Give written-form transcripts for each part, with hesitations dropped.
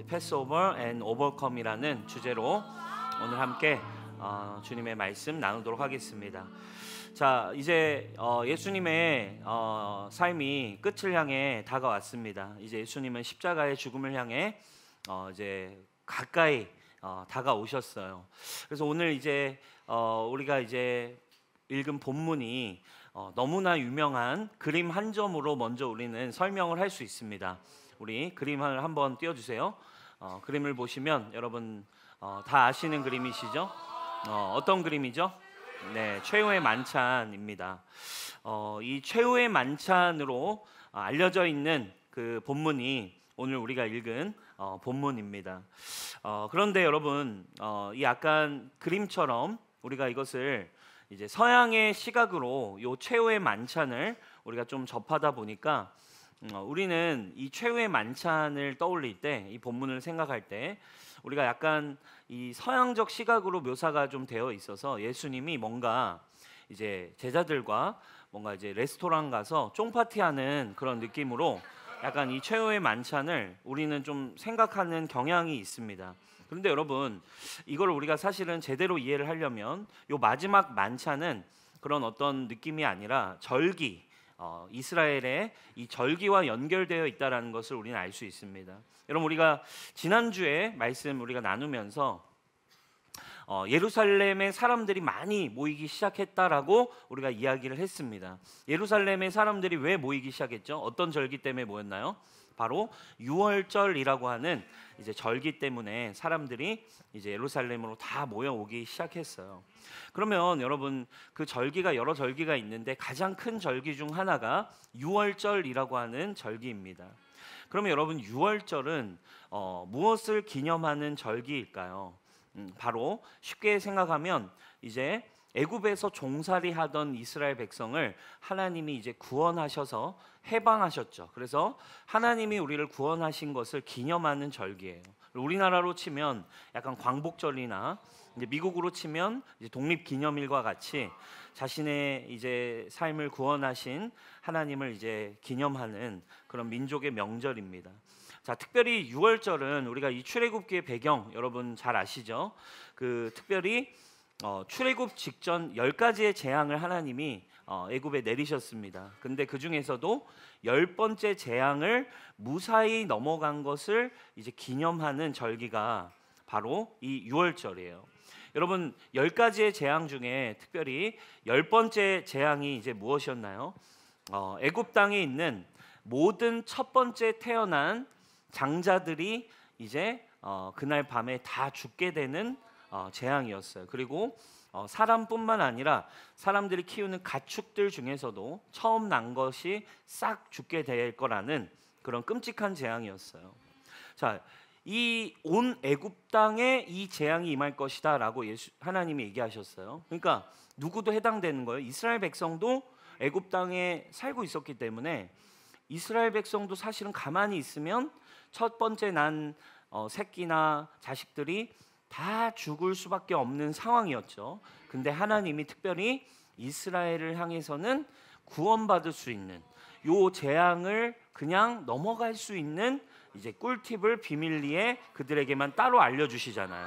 이제 패스오버 앤 오버컴이라는 주제로 오늘 함께 주님의 말씀 나누도록 하겠습니다. 자, 이제 예수님의 삶이 끝을 향해 다가왔습니다. 이제 예수님은 십자가의 죽음을 향해 이제 가까이 다가오셨어요. 그래서 오늘 이제 우리가 이제 읽은 본문이 너무나 유명한 그림 한 점으로 먼저 우리는 설명을 할 수 있습니다. 우리 그림을 한번 띄워주세요. 그림을 보시면 여러분 다 아시는 그림이시죠? 어떤 그림이죠? 네, 최후의 만찬입니다. 이 최후의 만찬으로 알려져 있는 그 본문이 오늘 우리가 읽은 본문입니다. 그런데 여러분, 이 약간 그림처럼 우리가 이것을 이제 서양의 시각으로 이 최후의 만찬을 우리가 좀 접하다 보니까 우리는 이 최후의 만찬을 떠올릴 때, 이 본문을 생각할 때 우리가 약간 이 서양적 시각으로 묘사가 좀 되어 있어서 예수님이 뭔가 이제 제자들과 뭔가 이제 레스토랑 가서 쫑파티하는 그런 느낌으로 약간 이 최후의 만찬을 우리는 좀 생각하는 경향이 있습니다. 그런데 여러분, 이걸 우리가 사실은 제대로 이해를 하려면 이 마지막 만찬은 그런 어떤 느낌이 아니라 절기, 이스라엘의 이 절기와 연결되어 있다는 것을 우리는 알 수 있습니다. 여러분, 우리가 지난주에 말씀 우리가 나누면서 예루살렘에 사람들이 많이 모이기 시작했다라고 우리가 이야기를 했습니다. 예루살렘에 사람들이 왜 모이기 시작했죠? 어떤 절기 때문에 모였나요? 바로 유월절이라고 하는 이제 절기 때문에 사람들이 이제 예루살렘으로 다 모여오기 시작했어요. 그러면 여러분, 그 절기가 여러 절기가 있는데 가장 큰 절기 중 하나가 유월절이라고 하는 절기입니다. 그러면 여러분, 유월절은 무엇을 기념하는 절기일까요? 바로 쉽게 생각하면 이제 애굽에서 종살이 하던 이스라엘 백성을 하나님이 이제 구원하셔서 해방하셨죠. 그래서 하나님이 우리를 구원하신 것을 기념하는 절기예요. 우리나라로 치면 약간 광복절이나 이제 미국으로 치면 이제 독립기념일과 같이 자신의 이제 삶을 구원하신 하나님을 이제 기념하는 그런 민족의 명절입니다. 자, 특별히 유월절은 우리가 이 출애굽기의 배경 여러분 잘 아시죠? 그 특별히 출애굽 직전 10가지의 재앙을 하나님이 애굽에 내리셨습니다. 근데 그 중에서도 10번째 재앙을 무사히 넘어간 것을 이제 기념하는 절기가 바로 이 유월절이에요. 여러분, 10가지의 재앙 중에 특별히 10번째 재앙이 이제 무엇이었나요? 애굽 땅에 있는 모든 첫 번째 태어난 장자들이 이제 그날 밤에 다 죽게 되는 재앙이었어요. 그리고 사람뿐만 아니라 사람들이 키우는 가축들 중에서도 처음 난 것이 싹 죽게 될 거라는 그런 끔찍한 재앙이었어요. 자, 이 온 애굽 땅에 이 재앙이 임할 것이다라고 하나님이 얘기하셨어요. 그러니까 누구도 해당되는 거예요. 이스라엘 백성도 애굽 땅에 살고 있었기 때문에 이스라엘 백성도 사실은 가만히 있으면 첫 번째 난 새끼나 자식들이 다 죽을 수밖에 없는 상황이었죠. 근데 하나님이 특별히 이스라엘을 향해서는 구원받을 수 있는 요 재앙을 그냥 넘어갈 수 있는 이제 꿀팁을 비밀리에 그들에게만 따로 알려주시잖아요.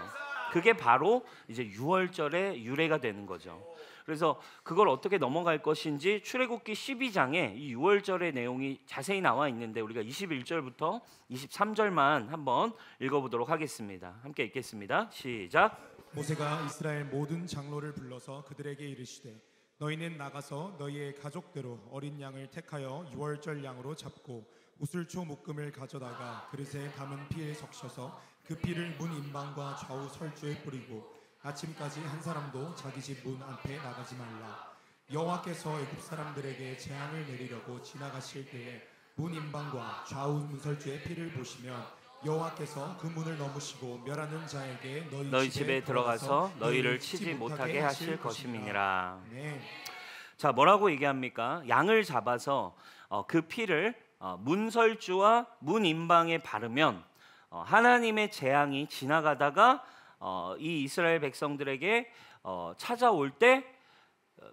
그게 바로 이제 유월절의 유래가 되는 거죠. 그래서 그걸 어떻게 넘어갈 것인지 출애굽기 12장에 이 유월절의 내용이 자세히 나와 있는데 우리가 21절부터 23절만 한번 읽어보도록 하겠습니다. 함께 읽겠습니다. 시작. 모세가 이스라엘 모든 장로를 불러서 그들에게 이르시되 너희는 나가서 너희의 가족대로 어린 양을 택하여 유월절 양으로 잡고 우슬초 묶음을 가져다가 그릇에 담은 피에 적셔서 그 피를 문 임방과 좌우 설주에 뿌리고 아침까지 한 사람도 자기 집 문 앞에 나가지 말라. 여호와께서 애굽 사람들에게 재앙을 내리려고 지나가실 때에 문 임방과 좌우 문설주의 피를 보시면 여호와께서 그 문을 넘으시고 멸하는 자에게 너희 집에 들어가서 너희를 치지 못하게 하실 것임이니라. 네. 자, 뭐라고 얘기합니까? 양을 잡아서 그 피를 문설주와 문 임방에 바르면 하나님의 재앙이 지나가다가 이 이스라엘 백성들에게 찾아올 때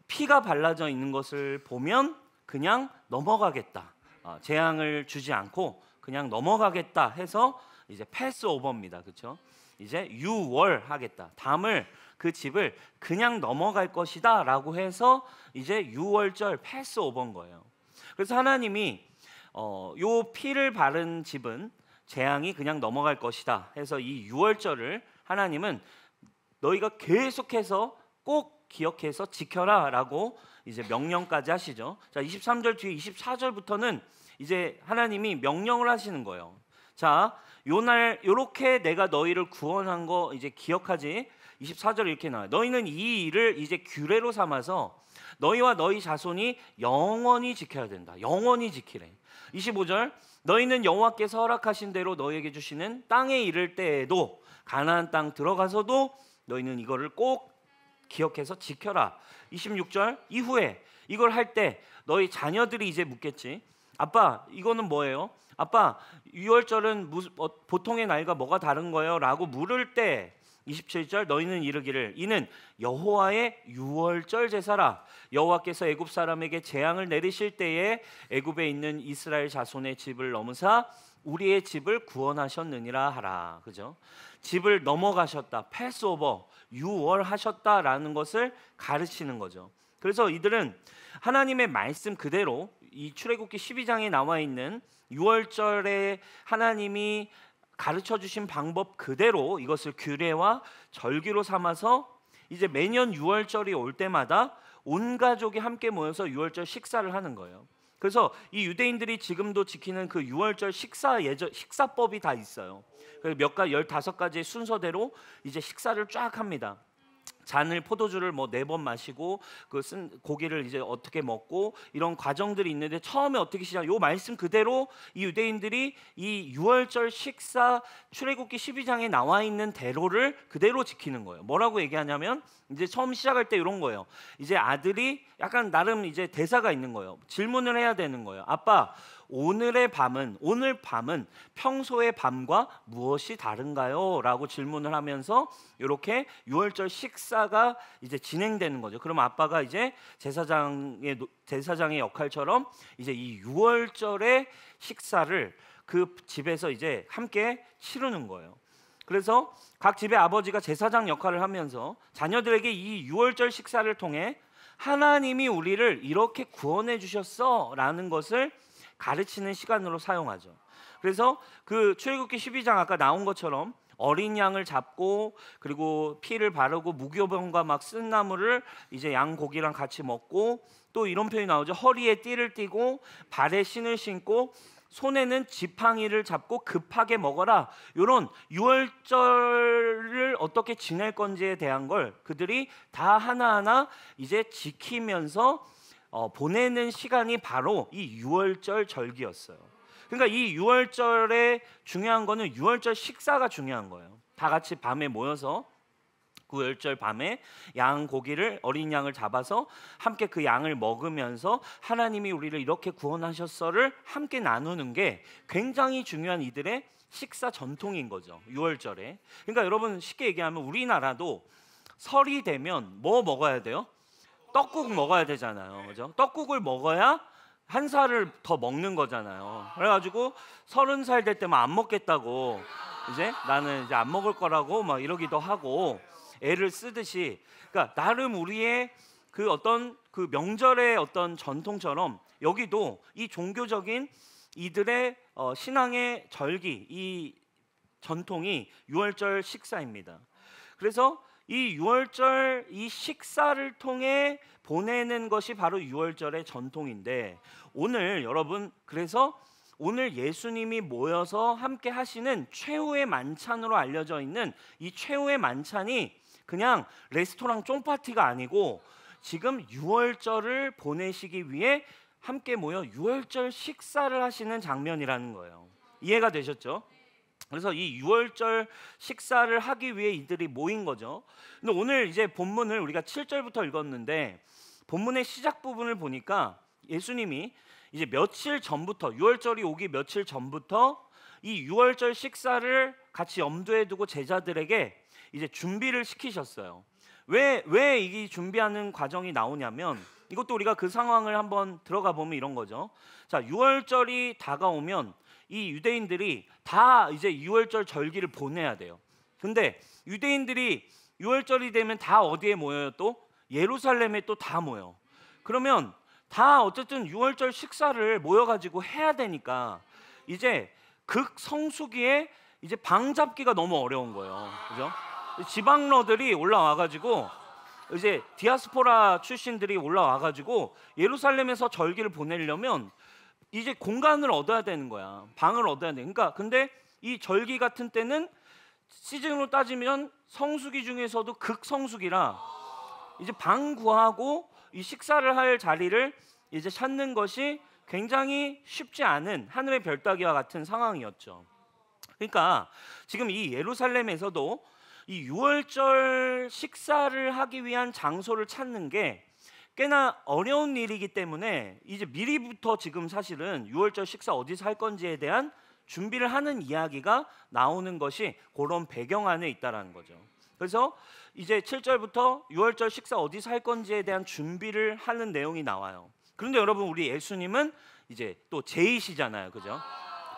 피가 발라져 있는 것을 보면 그냥 넘어가겠다, 재앙을 주지 않고 그냥 넘어가겠다 해서 이제 패스오버입니다. 그렇죠? 이제 유월 하겠다. 담을 그 집을 그냥 넘어갈 것이다라고 해서 이제 유월절 패스오버인 거예요. 그래서 하나님이 요 피를 바른 집은 재앙이 그냥 넘어갈 것이다 해서 이 유월절을 하나님은 너희가 계속해서 꼭 기억해서 지켜라라고 이제 명령까지 하시죠. 자, 23절 뒤에 24절부터는 이제 하나님이 명령을 하시는 거예요. 자, 요날 요렇게 내가 너희를 구원한 거 이제 기억하지. 24절 이렇게 나와요. 너희는 이 일을 이제 규례로 삼아서 너희와 너희 자손이 영원히 지켜야 된다. 영원히 지키래. 25절 너희는 여호와께서 허락하신 대로 너희에게 주시는 땅에 이를 때에도 가나안 땅 들어가서도 너희는 이거를 꼭 기억해서 지켜라. 26절 이후에 이걸 할 때 너희 자녀들이 이제 묻겠지. 아빠 이거는 뭐예요? 아빠 유월절은 보통의 날과 뭐가 다른 거예요? 라고 물을 때 27절 너희는 이르기를 이는 여호와의 유월절 제사라. 여호와께서 애굽 사람에게 재앙을 내리실 때에 애굽에 있는 이스라엘 자손의 집을 넘으사 우리의 집을 구원하셨느니라 하라. 그죠? 집을 넘어가셨다. 패스오버 유월 하셨다라는 것을 가르치는 거죠. 그래서 이들은 하나님의 말씀 그대로 이 출애굽기 12장에 나와 있는 유월절에 하나님이 가르쳐 주신 방법 그대로 이것을 규례와 절기로 삼아서 이제 매년 유월절이 올 때마다 온 가족이 함께 모여서 유월절 식사를 하는 거예요. 그래서 이 유대인들이 지금도 지키는 그 유월절 식사법이 다 있어요. 그래서 15가지의 순서대로 이제 식사를 쫙 합니다. 잔을 포도주를 뭐 4번 마시고 그 쓴 고기를 이제 어떻게 먹고 이런 과정들이 있는데 처음에 어떻게 요 말씀 그대로 이 유대인들이 이 유월절 식사 출애굽기 12장에 나와 있는 대로를 그대로 지키는 거예요. 뭐라고 얘기하냐면 이제 처음 시작할 때 이런 거예요. 이제 아들이 약간 나름 이제 대사가 있는 거예요. 질문을 해야 되는 거예요. 아빠 오늘 밤은 평소의 밤과 무엇이 다른가요? 라고 질문을 하면서 이렇게 유월절 식사가 이제 진행되는 거죠. 그럼 아빠가 이제 제사장의 역할처럼 이제 이 유월절의 식사를 그 집에서 이제 함께 치르는 거예요. 그래서 각 집의 아버지가 제사장 역할을 하면서 자녀들에게 이 유월절 식사를 통해 하나님이 우리를 이렇게 구원해 주셨어라는 것을 가르치는 시간으로 사용하죠. 그래서 그 출애굽기 12장 아까 나온 것처럼 어린 양을 잡고 그리고 피를 바르고 무교병과 막 쓴 나무를 이제 양 고기랑 같이 먹고 또 이런 표현이 나오죠. 허리에 띠를 띠고 발에 신을 신고 손에는 지팡이를 잡고 급하게 먹어라. 이런 유월절을 어떻게 지낼 건지에 대한 걸 그들이 다 하나하나 이제 지키면서 보내는 시간이 바로 이 유월절 절기였어요. 그러니까 이 유월절에 중요한 거는 유월절 식사가 중요한 거예요. 다 같이 밤에 모여서 구월절 밤에 양 고기를 어린 양을 잡아서 함께 그 양을 먹으면서 하나님이 우리를 이렇게 구원하셨어를 함께 나누는 게 굉장히 중요한 이들의 식사 전통인 거죠. 유월절에. 그러니까 여러분 쉽게 얘기하면 우리나라도 설이 되면 뭐 먹어야 돼요? 떡국 먹어야 되잖아요. 그죠? 떡국을 먹어야 한 살을 더 먹는 거잖아요. 그래가지고 30살 될 때만 안 먹겠다고 이제 나는 이제 안 먹을 거라고 막 이러기도 하고 애를 쓰듯이 그러니까 나름 우리의 그 어떤 그 명절의 어떤 전통처럼 여기도 이 종교적인 이들의 신앙의 절기 이 전통이 유월절 식사입니다. 그래서 이 유월절 이 식사를 통해 보내는 것이 바로 유월절의 전통인데 오늘 여러분 그래서 오늘 예수님이 모여서 함께 하시는 최후의 만찬으로 알려져 있는 이 최후의 만찬이 그냥 레스토랑 쫑파티가 아니고 지금 유월절을 보내시기 위해 함께 모여 유월절 식사를 하시는 장면이라는 거예요. 이해가 되셨죠? 그래서 이 유월절 식사를 하기 위해 이들이 모인 거죠. 근데 오늘 이제 본문을 우리가 7절부터 읽었는데 본문의 시작 부분을 보니까 예수님이 이제 며칠 전부터 유월절이 오기 며칠 전부터 이 유월절 식사를 같이 염두에 두고 제자들에게 이제 준비를 시키셨어요. 왜 이 준비하는 과정이 나오냐면 이것도 우리가 그 상황을 한번 들어가 보면 이런 거죠. 자, 유월절이 다가오면 이 유대인들이 다 이제 유월절 절기를 보내야 돼요. 근데 유대인들이 유월절이 되면 다 어디에 모여요? 또 예루살렘에 또 다 모여. 그러면 다 어쨌든 유월절 식사를 모여가지고 해야 되니까 이제 극성수기에 이제 방 잡기가 너무 어려운 거예요. 그죠? 지방러들이 올라와가지고 이제 디아스포라 출신들이 올라와가지고 예루살렘에서 절기를 보내려면 이제 공간을 얻어야 되는 거야. 방을 얻어야 돼. 그러니까 근데 이 절기 같은 때는 시즌으로 따지면 성수기 중에서도 극성수기라 이제 방 구하고 이 식사를 할 자리를 이제 찾는 것이 굉장히 쉽지 않은 하늘의 별 따기와 같은 상황이었죠. 그러니까 지금 이 예루살렘에서도 이 유월절 식사를 하기 위한 장소를 찾는 게 꽤나 어려운 일이기 때문에 이제 미리부터 지금 사실은 유월절 식사 어디서 할 건지에 대한 준비를 하는 이야기가 나오는 것이 그런 배경 안에 있다라는 거죠. 그래서 이제 7절부터 유월절 식사 어디서 할 건지에 대한 준비를 하는 내용이 나와요. 그런데 여러분 우리 예수님은 이제 또 제이시잖아요. 그죠?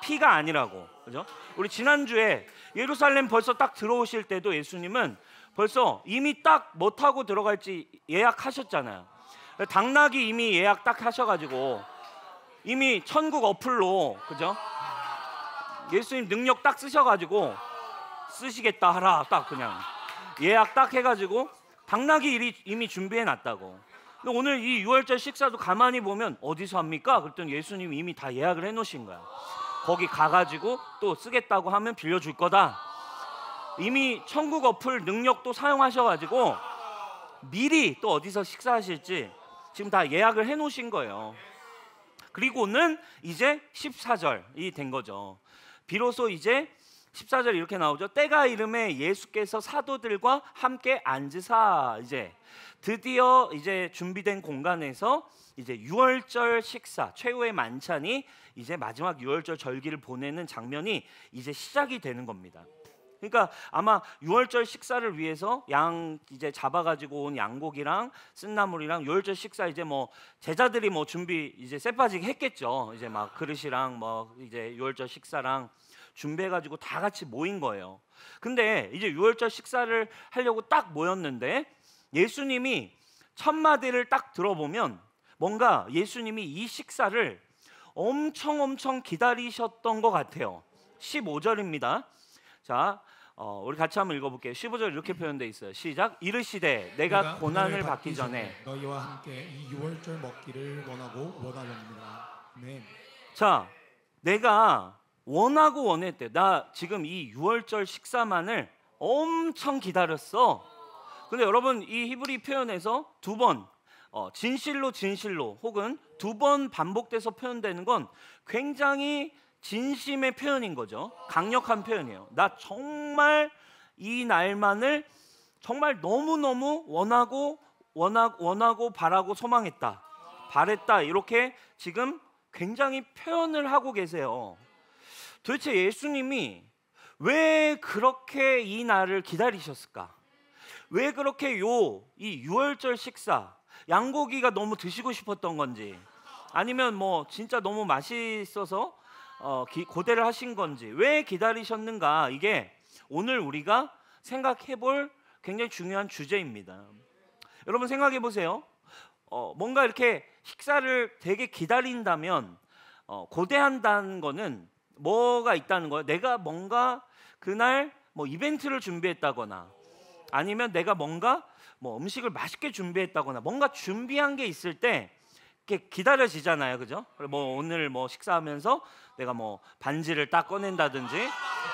피가 아니라고. 그죠? 우리 지난주에 예루살렘 벌써 딱 들어오실 때도 예수님은 벌써 이미 딱 뭐 타고 들어갈지 예약하셨잖아요. 당나귀 이미 예약 딱 하셔가지고 이미 천국 어플로 그죠? 예수님 능력 딱 쓰셔가지고 쓰시겠다 하라 딱 그냥 예약 딱 해가지고 당나귀 일이 이미 준비해놨다고. 근데 오늘 이 유월절 식사도 가만히 보면 어디서 합니까? 그랬더니 예수님이 이미 다 예약을 해놓으신 거야. 거기 가가지고 또 쓰겠다고 하면 빌려줄 거다. 이미 천국 어플 능력도 사용하셔가지고 미리 또 어디서 식사하실지 지금 다 예약을 해놓으신 거예요. 그리고는 이제 14절이 된 거죠. 비로소 이제 14절 이렇게 나오죠. 때가 이름에 예수께서 사도들과 함께 앉으사 이제 드디어 이제 준비된 공간에서 이제 유월절 식사 최후의 만찬이 이제 마지막 유월절 절기를 보내는 장면이 이제 시작이 되는 겁니다. 그러니까 아마 유월절 식사를 위해서 양 이제 잡아가지고 온 양고기랑 쓴나물이랑 유월절 식사 이제 뭐 제자들이 뭐 준비 이제 쎄빠지게 했겠죠. 이제 막 그릇이랑 뭐 이제 유월절 식사랑 준비해가지고 다 같이 모인 거예요. 근데 이제 유월절 식사를 하려고 딱 모였는데 예수님이 첫 마디를 딱 들어보면 뭔가 예수님이 이 식사를 엄청 기다리셨던 것 같아요. 15절입니다. 자, 우리 같이 한번 읽어볼게요. 15절 이렇게 표현되어 있어요. 시작. 이르시되 내가 고난을 받기 전에 너희와 함께 이 유월절 먹기를 원하고 원하노니라. 네. 자, 내가 원하고 원했대. 나 지금 이 유월절 식사만을 엄청 기다렸어. 근데 여러분 이 히브리 표현에서 두 번 진실로 혹은 두 번 반복돼서 표현되는 건 굉장히 진심의 표현인 거죠. 강력한 표현이에요. 나 정말 이 날만을 정말 너무너무 원하고 바라고 소망했다. 바랬다. 이렇게 지금 굉장히 표현을 하고 계세요. 도대체 예수님이 왜 그렇게 이 날을 기다리셨을까? 왜 그렇게 이 유월절 식사 양고기가 너무 드시고 싶었던 건지 아니면 뭐 진짜 너무 맛있어서 고대를 하신 건지 왜 기다리셨는가? 이게 오늘 우리가 생각해 볼 굉장히 중요한 주제입니다. 여러분 생각해 보세요. 뭔가 이렇게 식사를 되게 기다린다면 고대한다는 거는 뭐가 있다는 거예요? 내가 뭔가 그날 뭐 이벤트를 준비했다거나 아니면 내가 뭔가 뭐 음식을 맛있게 준비했다거나 뭔가 준비한 게 있을 때 이렇게 기다려지잖아요, 그죠? 뭐 오늘 뭐 식사하면서 내가 뭐 반지를 딱 꺼낸다든지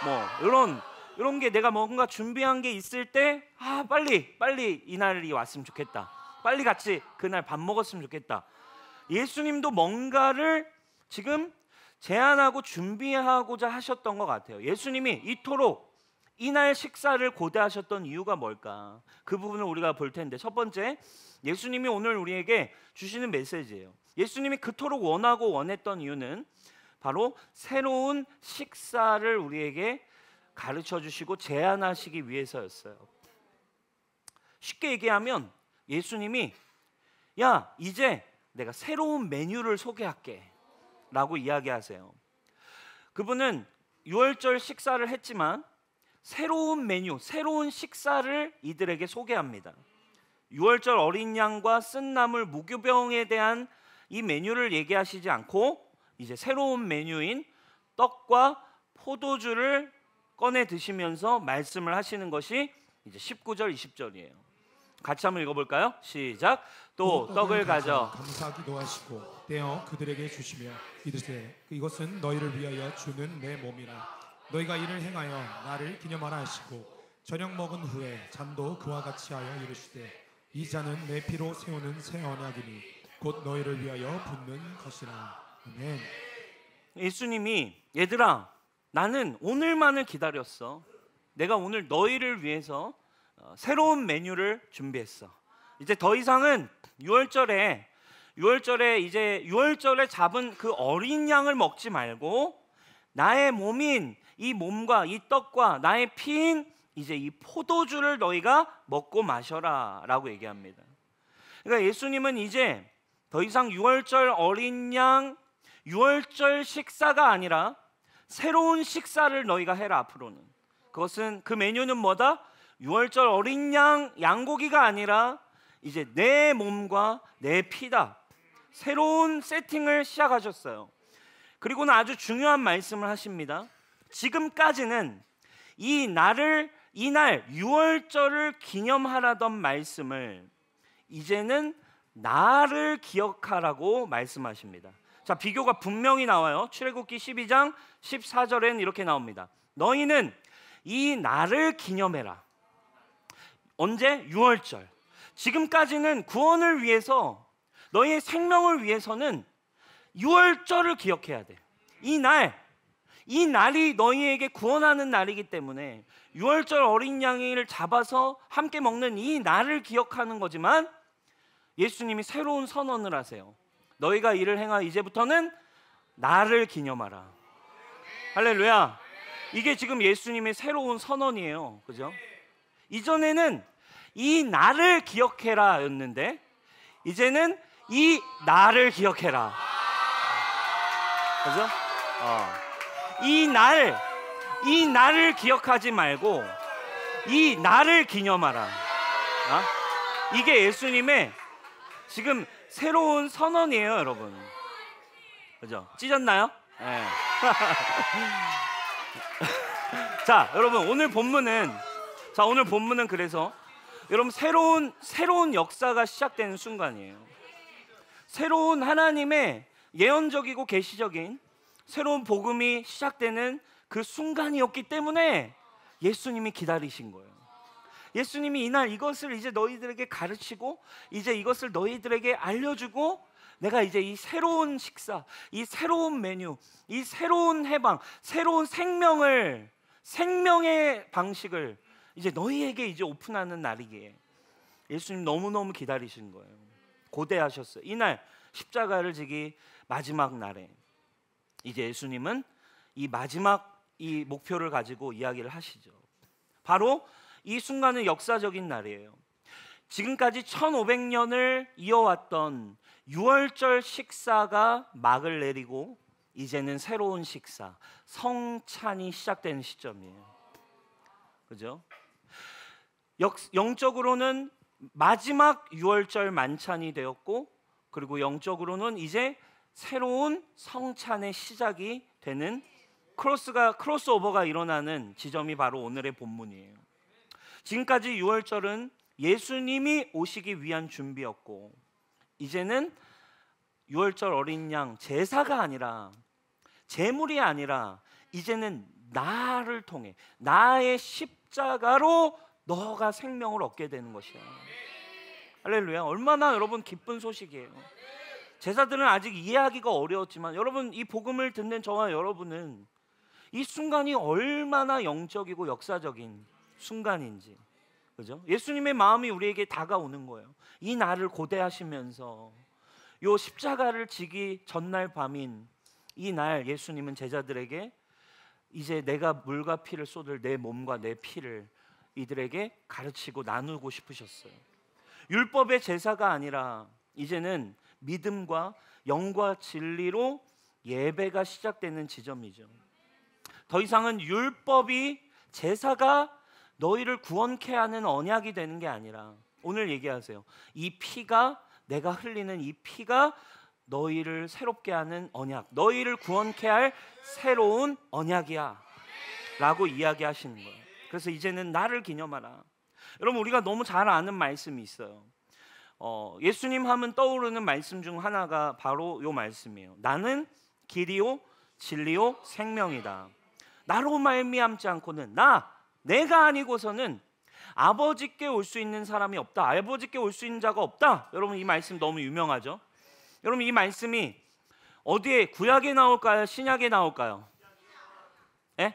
뭐 이런 게 내가 뭔가 준비한 게 있을 때 빨리 이 날이 왔으면 좋겠다. 빨리 같이 그날 밥 먹었으면 좋겠다. 예수님도 뭔가를 지금 제안하고 준비하고자 하셨던 것 같아요. 예수님이 이토록 이날 식사를 고대하셨던 이유가 뭘까? 그 부분을 우리가 볼 텐데 첫 번째, 예수님이 오늘 우리에게 주시는 메시지예요. 예수님이 그토록 원하고 원했던 이유는 바로 새로운 식사를 우리에게 가르쳐 주시고 제안하시기 위해서였어요. 쉽게 얘기하면 예수님이 야, 이제 내가 새로운 메뉴를 소개할게 라고 이야기하세요. 그분은 유월절 식사를 했지만 새로운 메뉴, 새로운 식사를 이들에게 소개합니다. 유월절 어린 양과 쓴 나물 무교병에 대한 이 메뉴를 얘기하시지 않고 이제 새로운 메뉴인 떡과 포도주를 꺼내 드시면서 말씀을 하시는 것이 이제 19절, 20절이에요. 같이 한번 읽어볼까요? 시작. 또 떡을 가져 감사하기도 하시고 떼어 그들에게 주시며 이르시되 이것은 너희를 위하여 주는 내 몸이라. 너희가 이를 행하여 나를 기념하라 하시고 저녁 먹은 후에 잔도 그와 같이 하여 이르시되 이 잔은 내 피로 세우는 새 언약이니 곧 너희를 위하여 붓는 것이라. 아멘. 예수님이 얘들아, 나는 오늘만을 기다렸어. 내가 오늘 너희를 위해서 새로운 메뉴를 준비했어. 이제 더 이상은 유월절에 이제 유월절에 잡은 그 어린 양을 먹지 말고 나의 몸인 이 몸과 이 떡과 나의 피인 이제 이 포도주를 너희가 먹고 마셔라라고 얘기합니다. 그러니까 예수님은 이제 더 이상 유월절 어린 양 유월절 식사가 아니라 새로운 식사를 너희가 해라. 앞으로는 그것은 그 메뉴는 뭐다? 유월절 어린 양 양고기가 아니라 이제 내 몸과 내 피다. 새로운 세팅을 시작하셨어요. 그리고는 아주 중요한 말씀을 하십니다. 지금까지는 이 날 유월절을 기념하라던 말씀을 이제는 나를 기억하라고 말씀하십니다. 자, 비교가 분명히 나와요. 출애굽기 12장 14절에는 이렇게 나옵니다. 너희는 이 날을 기념해라. 언제? 유월절. 지금까지는 구원을 위해서 너희의 생명을 위해서는 유월절을 기억해야 돼. 이 날이 너희에게 구원하는 날이기 때문에 유월절 어린 양을 잡아서 함께 먹는 이 날을 기억하는 거지만 예수님이 새로운 선언을 하세요. 너희가 이를 행하 이제부터는 나를 기념하라. 할렐루야. 이게 지금 예수님의 새로운 선언이에요. 그죠? 이전에는 이 나를 기억해라 였는데 이제는 이 나를 기억해라. 그죠? 이 날을 기억하지 말고 이 나를 기념하라. 이게 예수님의 지금 새로운 선언이에요, 여러분. 그죠? 찢었나요? 네. 자, 여러분 오늘 본문은 그래서 여러분 새로운 역사가 시작되는 순간이에요. 새로운 하나님의 예언적이고 계시적인 새로운 복음이 시작되는 그 순간이었기 때문에 예수님이 기다리신 거예요. 예수님이 이날 이것을 이제 너희들에게 가르치고 이제 이것을 너희들에게 알려주고 내가 이제 이 새로운 식사, 이 새로운 메뉴, 이 새로운 해방, 새로운 생명의 방식을 이제 너희에게 이제 오픈하는 날이기에 예수님 너무너무 기다리신 거예요. 고대하셨어요. 이날 십자가를 지기 마지막 날에 이제 예수님은 이 마지막 이 목표를 가지고 이야기를 하시죠. 바로 이 순간은 역사적인 날이에요. 지금까지 1500년을 이어왔던 유월절 식사가 막을 내리고 이제는 새로운 식사, 성찬이 시작되는 시점이에요. 그죠? 영적으로는 마지막 유월절 만찬이 되었고 그리고 영적으로는 이제 새로운 성찬의 시작이 되는 크로스오버가 일어나는 지점이 바로 오늘의 본문이에요. 지금까지 유월절은 예수님이 오시기 위한 준비였고 이제는 유월절 어린 양 제사가 아니라 제물이 아니라 이제는 나를 통해 나의 십자가로 너가 생명을 얻게 되는 것이야. 할렐루야. 얼마나 여러분 기쁜 소식이에요. 제사들은 아직 이해하기가 어려웠지만 여러분 이 복음을 듣는 저와 여러분은 이 순간이 얼마나 영적이고 역사적인 순간인지, 그죠? 예수님의 마음이 우리에게 다가오는 거예요. 이 날을 고대하시면서 요 십자가를 지기 전날 밤인 이 날 예수님은 제자들에게 이제 내가 물과 피를 쏟을 내 몸과 내 피를 이들에게 가르치고 나누고 싶으셨어요. 율법의 제사가 아니라 이제는 믿음과 영과 진리로 예배가 시작되는 지점이죠. 더 이상은 율법이 제사가 너희를 구원케 하는 언약이 되는 게 아니라 오늘 얘기하세요. 이 피가 내가 흘리는 이 피가 너희를 새롭게 하는 언약, 너희를 구원케 할 새로운 언약이야 라고 이야기하시는 거예요. 그래서 이제는 나를 기념하라. 여러분 우리가 너무 잘 아는 말씀이 있어요. 예수님 하면 떠오르는 말씀 중 하나가 바로 이 말씀이에요. 나는 길이요 진리요 생명이다. 나로 말미암지 않고는 내가 아니고서는 아버지께 올 수 있는 사람이 없다. 아버지께 올 수 있는 자가 없다. 여러분 이 말씀 너무 유명하죠. 여러분 이 말씀이 어디에 구약에 나올까요? 신약에 나올까요? 예?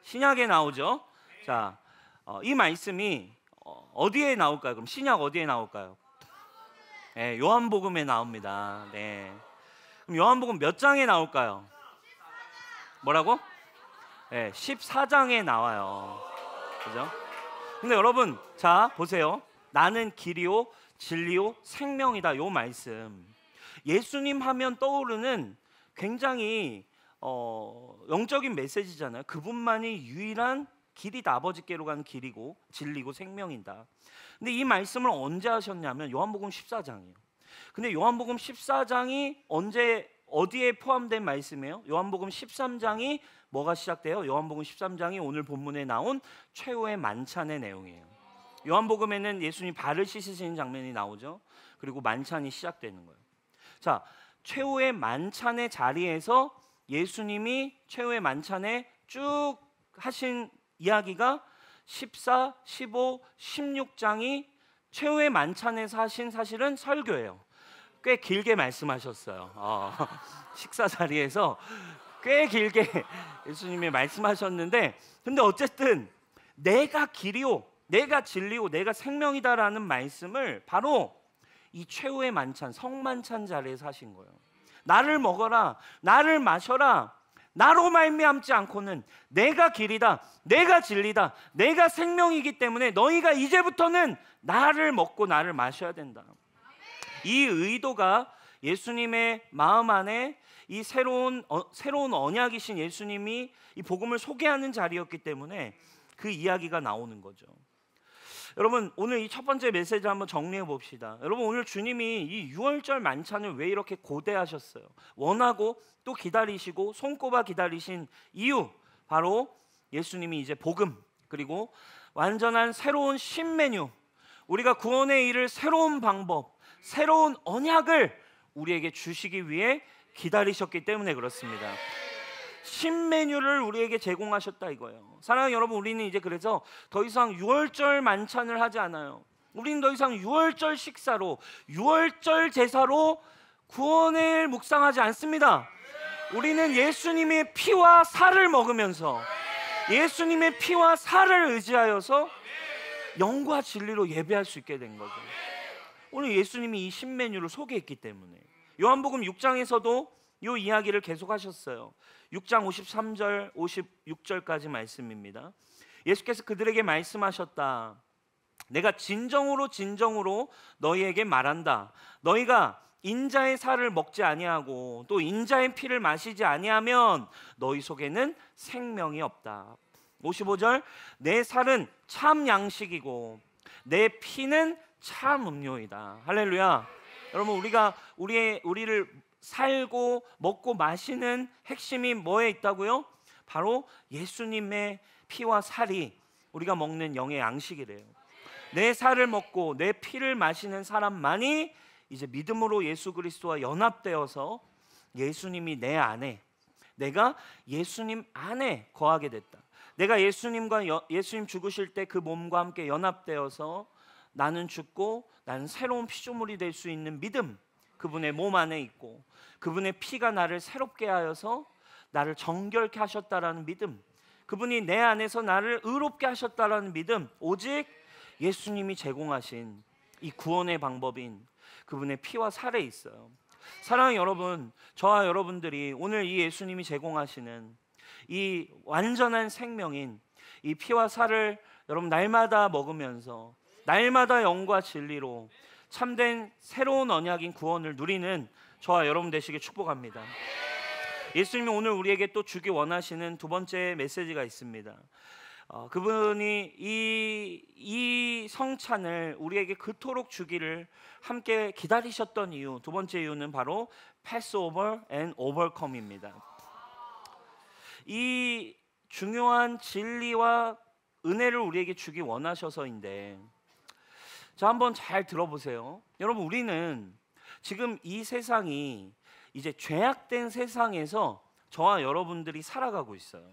신약에 나오죠. 자, 이 말씀이 어디에 나올까요? 그럼 신약 어디에 나올까요? 네, 요한복음에 나옵니다. 네. 그럼 요한복음 몇 장에 나올까요? 뭐라고? 네, 14장에 나와요. 그죠? 근데 여러분, 자 보세요. 나는 길이요, 진리요, 생명이다. 요 말씀. 예수님 하면 떠오르는 굉장히 영적인 메시지잖아요. 그분만이 유일한 길이다. 아버지께로 가는 길이고 진리고 생명이다. 근데 이 말씀을 언제 하셨냐면 요한복음 14장이에요. 근데 요한복음 14장이 어디에 포함된 말씀이에요? 요한복음 13장이 뭐가 시작돼요? 요한복음 13장이 오늘 본문에 나온 최후의 만찬의 내용이에요. 요한복음에는 예수님 발을 씻으시는 장면이 나오죠. 그리고 만찬이 시작되는 거예요. 자, 최후의 만찬의 자리에서 예수님이 최후의 만찬에 쭉 하신 이야기가 14, 15, 16장이 최후의 만찬에서 하신 사실은 설교예요. 꽤 길게 말씀하셨어요. 식사 자리에서 꽤 길게 예수님이 말씀하셨는데, 근데 어쨌든 내가 길이요, 내가 진리요, 내가 생명이다라는 말씀을 바로 이 최후의 만찬, 성만찬 자리에서 하신 거예요. 나를 먹어라, 나를 마셔라. 나로 말미암지 않고는 내가 길이다, 내가 진리다, 내가 생명이기 때문에 너희가 이제부터는 나를 먹고 나를 마셔야 된다. 이 의도가 예수님의 마음 안에 이 새로운 언약이신 예수님이 이 복음을 소개하는 자리였기 때문에 그 이야기가 나오는 거죠. 여러분 오늘 이 첫 번째 메시지 한번 정리해 봅시다. 여러분 오늘 주님이 이 유월절 만찬을 왜 이렇게 고대하셨어요? 원하고 또 기다리시고 손꼽아 기다리신 이유, 바로 예수님이 이제 복음 그리고 완전한 새로운 신메뉴, 우리가 구원에 이를 새로운 방법, 새로운 언약을 우리에게 주시기 위해 기다리셨기 때문에 그렇습니다. 신메뉴를 우리에게 제공하셨다 이거예요. 사랑하는 여러분, 우리는 이제 그래서 더 이상 유월절 만찬을 하지 않아요. 우리는 더 이상 유월절 식사로, 유월절 제사로 구원을 묵상하지 않습니다. 우리는 예수님의 피와 살을 먹으면서, 예수님의 피와 살을 의지하여서 영과 진리로 예배할 수 있게 된 거죠. 오늘 예수님이 이 신메뉴를 소개했기 때문에. 요한복음 6장에서도 이 이야기를 계속하셨어요. 6장 53절 56절까지 말씀입니다. 예수께서 그들에게 말씀하셨다. 내가 진정으로 진정으로 너희에게 말한다. 너희가 인자의 살을 먹지 아니하고 또 인자의 피를 마시지 아니하면 너희 속에는 생명이 없다. 55절 내 살은 참 양식이고 내 피는 참 음료이다. 할렐루야. 여러분 우리를 살고 먹고 마시는 핵심이 뭐에 있다고요? 바로 예수님의 피와 살이 우리가 먹는 영의 양식이래요. 내 살을 먹고 내 피를 마시는 사람만이 이제 믿음으로 예수 그리스도와 연합되어서 예수님이 내 안에, 내가 예수님 안에 거하게 됐다. 내가 예수님 죽으실 때 그 몸과 함께 연합되어서 나는 죽고 나는 새로운 피조물이 될 수 있는 믿음, 그분의 몸 안에 있고 그분의 피가 나를 새롭게 하여서 나를 정결케 하셨다라는 믿음, 그분이 내 안에서 나를 의롭게 하셨다라는 믿음, 오직 예수님이 제공하신 이 구원의 방법인 그분의 피와 살에 있어요. 사랑하는 여러분, 저와 여러분들이 오늘 이 예수님이 제공하시는 이 완전한 생명인 이 피와 살을 여러분 날마다 먹으면서 날마다 영과 진리로 참된 새로운 언약인 구원을 누리는 저와 여러분 되시길 축복합니다. 예수님이 오늘 우리에게 또 주기 원하시는 두 번째 메시지가 있습니다. 그분이 이 성찬을 우리에게 그토록 주기를 함께 기다리셨던 이유, 두 번째 이유는 바로 Passover and Overcome입니다. 이 중요한 진리와 은혜를 우리에게 주기 원하셔서인데, 자, 한번 잘 들어보세요. 여러분, 우리는 지금 이 세상이 이제 죄악된 세상에서 저와 여러분들이 살아가고 있어요.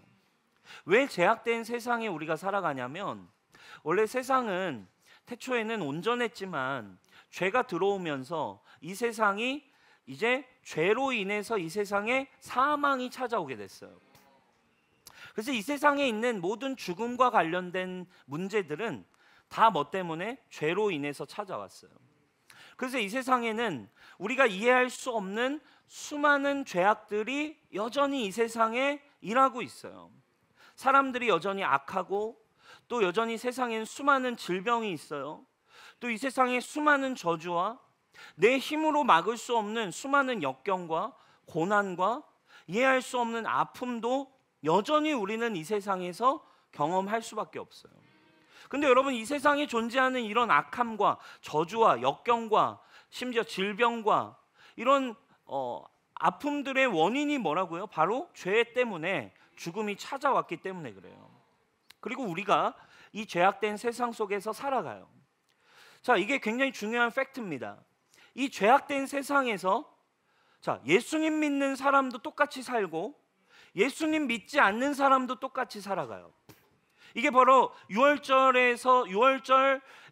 왜 죄악된 세상에 우리가 살아가냐면, 원래 세상은 태초에는 온전했지만 죄가 들어오면서 이 세상이 이제 죄로 인해서 이 세상에 사망이 찾아오게 됐어요. 그래서 이 세상에 있는 모든 죽음과 관련된 문제들은 다 뭐 때문에? 죄로 인해서 찾아왔어요. 그래서 이 세상에는 우리가 이해할 수 없는 수많은 죄악들이 여전히 이 세상에 일하고 있어요. 사람들이 여전히 악하고, 또 여전히 세상엔 수많은 질병이 있어요. 또 이 세상에 수많은 저주와 내 힘으로 막을 수 없는 수많은 역경과 고난과 이해할 수 없는 아픔도 여전히 우리는 이 세상에서 경험할 수밖에 없어요. 근데 여러분, 이 세상에 존재하는 이런 악함과 저주와 역경과 심지어 질병과 이런 아픔들의 원인이 뭐라고요? 바로 죄 때문에 죽음이 찾아왔기 때문에 그래요. 그리고 우리가 이 죄악된 세상 속에서 살아가요. 자, 이게 굉장히 중요한 팩트입니다. 이 죄악된 세상에서, 자, 예수님 믿는 사람도 똑같이 살고 예수님 믿지 않는 사람도 똑같이 살아가요. 이게 바로 유월절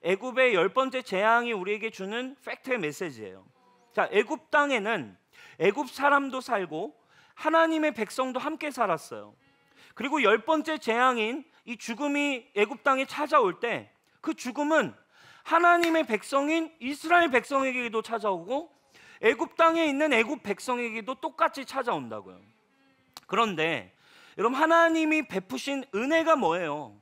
애굽의 10번째 재앙이 우리에게 주는 팩트의 메시지예요. 자, 애굽 땅에는 애굽 사람도 살고 하나님의 백성도 함께 살았어요. 그리고 10번째 재앙인 이 죽음이 애굽 땅에 찾아올 때, 그 죽음은 하나님의 백성인 이스라엘 백성에게도 찾아오고 애굽 땅에 있는 애굽 백성에게도 똑같이 찾아온다고요. 그런데 여러분, 하나님이 베푸신 은혜가 뭐예요?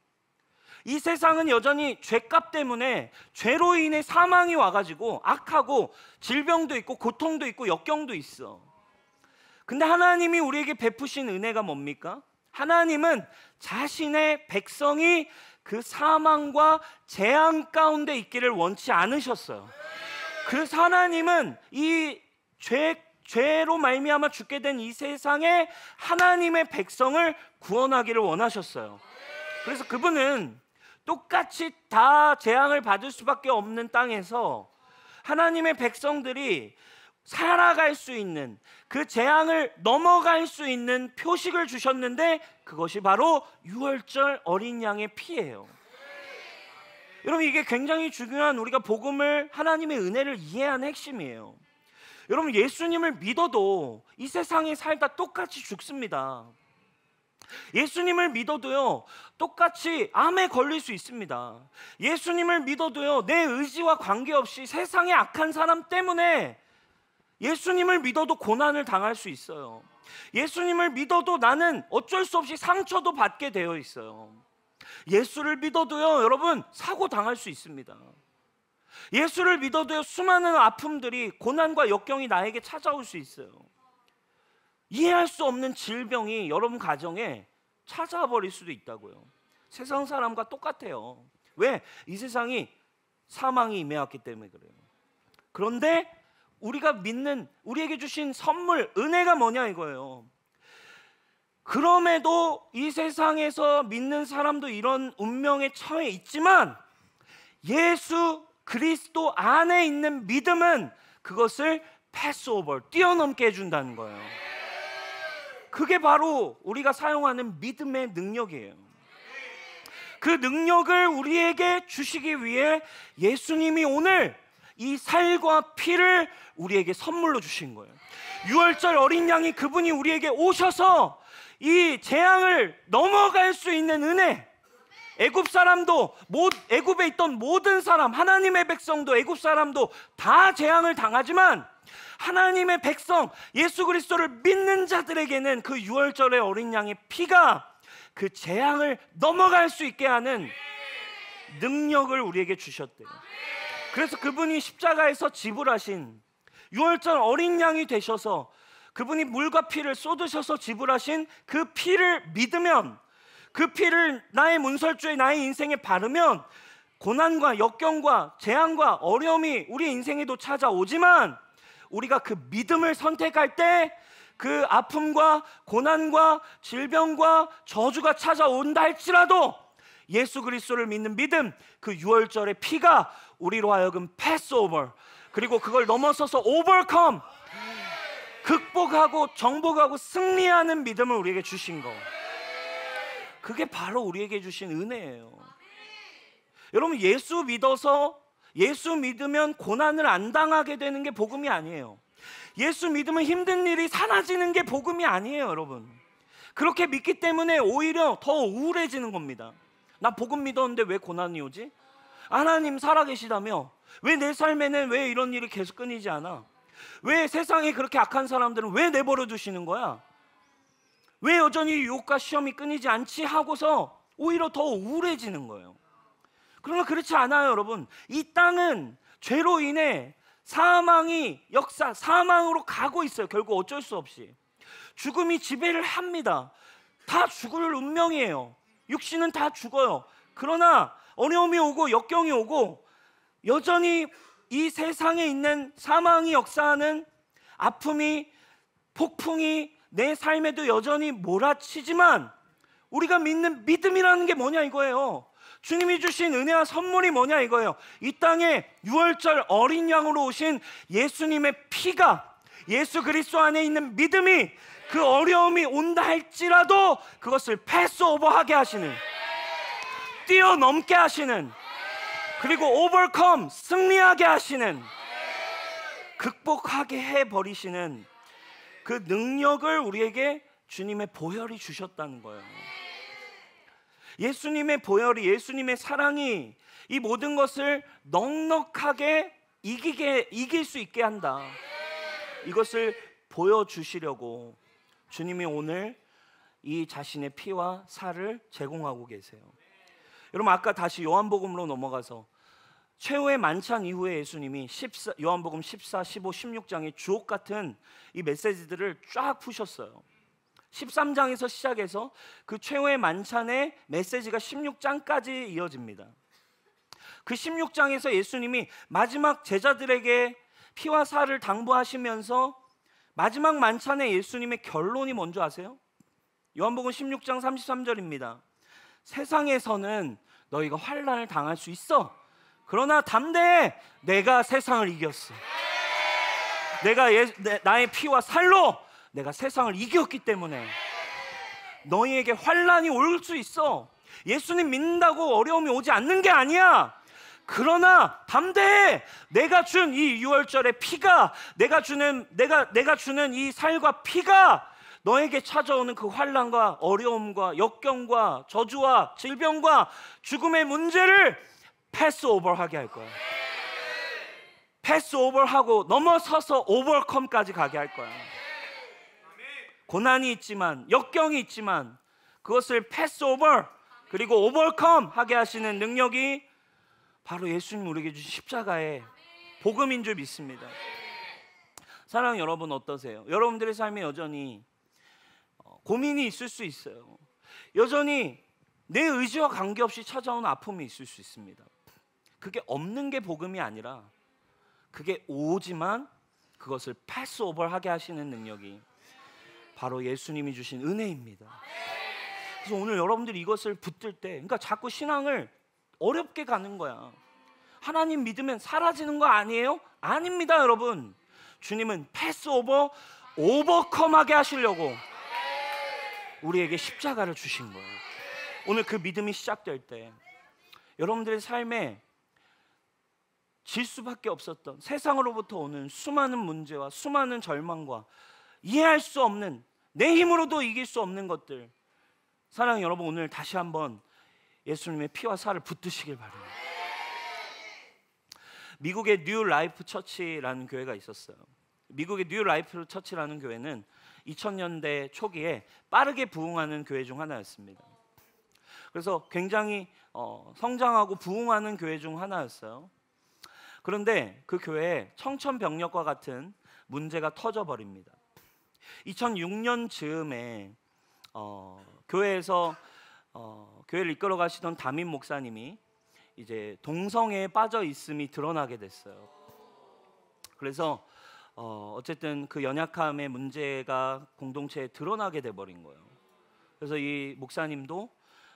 이 세상은 여전히 죄값 때문에 죄로 인해 사망이 와가지고 악하고 질병도 있고 고통도 있고 역경도 있어. 근데 하나님이 우리에게 베푸신 은혜가 뭡니까? 하나님은 자신의 백성이 그 사망과 재앙 가운데 있기를 원치 않으셨어요. 그래서 하나님은 이 죄로 말미암아 죽게 된 이 세상에 하나님의 백성을 구원하기를 원하셨어요. 그래서 그분은 똑같이 다 재앙을 받을 수밖에 없는 땅에서 하나님의 백성들이 살아갈 수 있는, 그 재앙을 넘어갈 수 있는 표식을 주셨는데, 그것이 바로 유월절 어린 양의 피예요. 여러분, 이게 굉장히 중요한, 우리가 복음을, 하나님의 은혜를 이해하는 핵심이에요. 여러분, 예수님을 믿어도 이 세상에 살다 똑같이 죽습니다. 예수님을 믿어도요, 똑같이 암에 걸릴 수 있습니다. 예수님을 믿어도요, 내 의지와 관계없이 세상의 악한 사람 때문에 예수님을 믿어도 고난을 당할 수 있어요. 예수님을 믿어도 나는 어쩔 수 없이 상처도 받게 되어 있어요. 예수를 믿어도요, 여러분, 사고 당할 수 있습니다. 예수를 믿어도요, 수많은 아픔들이, 고난과 역경이 나에게 찾아올 수 있어요. 이해할 수 없는 질병이 여러분 가정에 찾아와 버릴 수도 있다고요. 세상 사람과 똑같아요. 왜? 이 세상이 사망이 임해왔기 때문에 그래요. 그런데 우리가 믿는, 우리에게 주신 선물, 은혜가 뭐냐 이거예요. 그럼에도 이 세상에서 믿는 사람도 이런 운명에 처해 있지만, 예수 그리스도 안에 있는 믿음은 그것을 패스오버, 뛰어넘게 해준다는 거예요. 그게 바로 우리가 사용하는 믿음의 능력이에요. 그 능력을 우리에게 주시기 위해 예수님이 오늘 이 살과 피를 우리에게 선물로 주신 거예요. 유월절 어린 양이, 그분이 우리에게 오셔서 이 재앙을 넘어갈 수 있는 은혜, 애굽 사람도, 애굽에 있던 모든 사람, 하나님의 백성도, 애굽 사람도 다 재앙을 당하지만 하나님의 백성 예수 그리스도를 믿는 자들에게는 그 유월절의 어린 양의 피가 그 재앙을 넘어갈 수 있게 하는 능력을 우리에게 주셨대요. 그래서 그분이 십자가에서 지불하신 유월절 어린 양이 되셔서 그분이 물과 피를 쏟으셔서 지불하신 그 피를 믿으면, 그 피를 나의 문설주에 나의 인생에 바르면 고난과 역경과 재앙과 어려움이 우리 인생에도 찾아오지만 우리가 그 믿음을 선택할 때 그 아픔과 고난과 질병과 저주가 찾아온다 할지라도 예수 그리스도를 믿는 믿음, 그 유월절의 피가 우리로 하여금 패스오버, 그리고 그걸 넘어서서 오버컴, 극복하고 정복하고 승리하는 믿음을 우리에게 주신 거, 그게 바로 우리에게 주신 은혜예요. 여러분, 예수 믿어서, 예수 믿으면 고난을 안 당하게 되는 게 복음이 아니에요. 예수 믿으면 힘든 일이 사라지는 게 복음이 아니에요, 여러분. 그렇게 믿기 때문에 오히려 더 우울해지는 겁니다. 나 복음 믿었는데 왜 고난이 오지? 하나님 살아계시다며 왜 내 삶에는 왜 이런 일이 계속 끊이지 않아? 왜 세상에 그렇게 악한 사람들은 왜 내버려 두시는 거야? 왜 여전히 유혹과 시험이 끊이지 않지? 하고서 오히려 더 우울해지는 거예요. 그러나 그렇지 않아요, 여러분. 이 땅은 죄로 인해 사망이 사망으로 가고 있어요. 결국 어쩔 수 없이 죽음이 지배를 합니다. 다 죽을 운명이에요. 육신은 다 죽어요. 그러나 어려움이 오고 역경이 오고 여전히 이 세상에 있는 사망이 역사하는 아픔이, 폭풍이 내 삶에도 여전히 몰아치지만 우리가 믿는 믿음이라는 게 뭐냐 이거예요. 주님이 주신 은혜와 선물이 뭐냐 이거예요. 이 땅에 유월절 어린 양으로 오신 예수님의 피가, 예수 그리스도 안에 있는 믿음이 그 어려움이 온다 할지라도 그것을 패스오버하게 하시는, 뛰어넘게 하시는, 그리고 오버컴, 승리하게 하시는, 극복하게 해버리시는 그 능력을 우리에게 주님의 보혈이 주셨다는 거예요. 예수님의 보혈이, 예수님의 사랑이 이 모든 것을 넉넉하게 이길 수 있게 한다. 이것을 보여주시려고 주님이 오늘 이 자신의 피와 살을 제공하고 계세요. 여러분, 아까 다시 요한복음으로 넘어가서 최후의 만찬 이후에 예수님이 요한복음 14, 15, 16장의 주옥 같은 이 메시지들을 쫙 푸셨어요. 13장에서 시작해서 그 최후의 만찬의 메시지가 16장까지 이어집니다. 그 16장에서 예수님이 마지막 제자들에게 피와 살을 당부하시면서 마지막 만찬의 예수님의 결론이 뭔지 아세요? 요한복음 16장 33절입니다. 세상에서는 너희가 환난을 당할 수 있어. 그러나 담대해, 내가 세상을 이겼어. 내가 나의 피와 살로 내가 세상을 이겼기 때문에 너희에게 환난이 올 수 있어. 예수님 믿는다고 어려움이 오지 않는 게 아니야. 그러나 담대해. 내가 준 이 유월절의 피가, 내가 주는 이 살과 피가 너에게 찾아오는 그 환난과 어려움과 역경과 저주와 질병과 죽음의 문제를 패스오버하게 할 거야. 패스오버하고 넘어서서 오버컴까지 가게 할 거야. 고난이 있지만, 역경이 있지만 그것을 패스오버 그리고 오버컴 하게 하시는 능력이 바로 예수님 우리에게 주신 십자가의 복음인 줄 믿습니다. 사랑하는 여러분, 어떠세요? 여러분들의 삶에 여전히 고민이 있을 수 있어요. 여전히 내 의지와 관계없이 찾아오는 아픔이 있을 수 있습니다. 그게 없는 게 복음이 아니라 그게 오지만 그것을 패스오버하게 하시는 능력이 바로 예수님이 주신 은혜입니다. 그래서 오늘 여러분들이 이것을 붙들 때, 그러니까 자꾸 신앙을 어렵게 가는 거야. 하나님 믿으면 사라지는 거 아니에요? 아닙니다, 여러분. 주님은 패스오버, 오버컴하게 하시려고 우리에게 십자가를 주신 거예요. 오늘 그 믿음이 시작될 때 여러분들의 삶에 질 수밖에 없었던 세상으로부터 오는 수많은 문제와 수많은 절망과 이해할 수 없는, 내 힘으로도 이길 수 없는 것들, 사랑하는 여러분, 오늘 다시 한번 예수님의 피와 살을 붙드시길 바랍니다. 미국의 뉴 라이프 처치라는 교회가 있었어요. 미국의 뉴 라이프 처치라는 교회는 2000년대 초기에 빠르게 부흥하는 교회 중 하나였습니다. 그래서 굉장히 성장하고 부흥하는 교회 중 하나였어요. 그런데 그 교회에 청천벽력과 같은 문제가 터져버립니다. 2006년 즈음에 교회에서 교회를 이끌어 가시던 담임 목사님이 이제 동성애에 빠져 있음이 드러나게 됐어요. 그래서 어쨌든 그 연약함의 문제가 공동체에 드러나게 돼 버린 거예요. 그래서 이 목사님도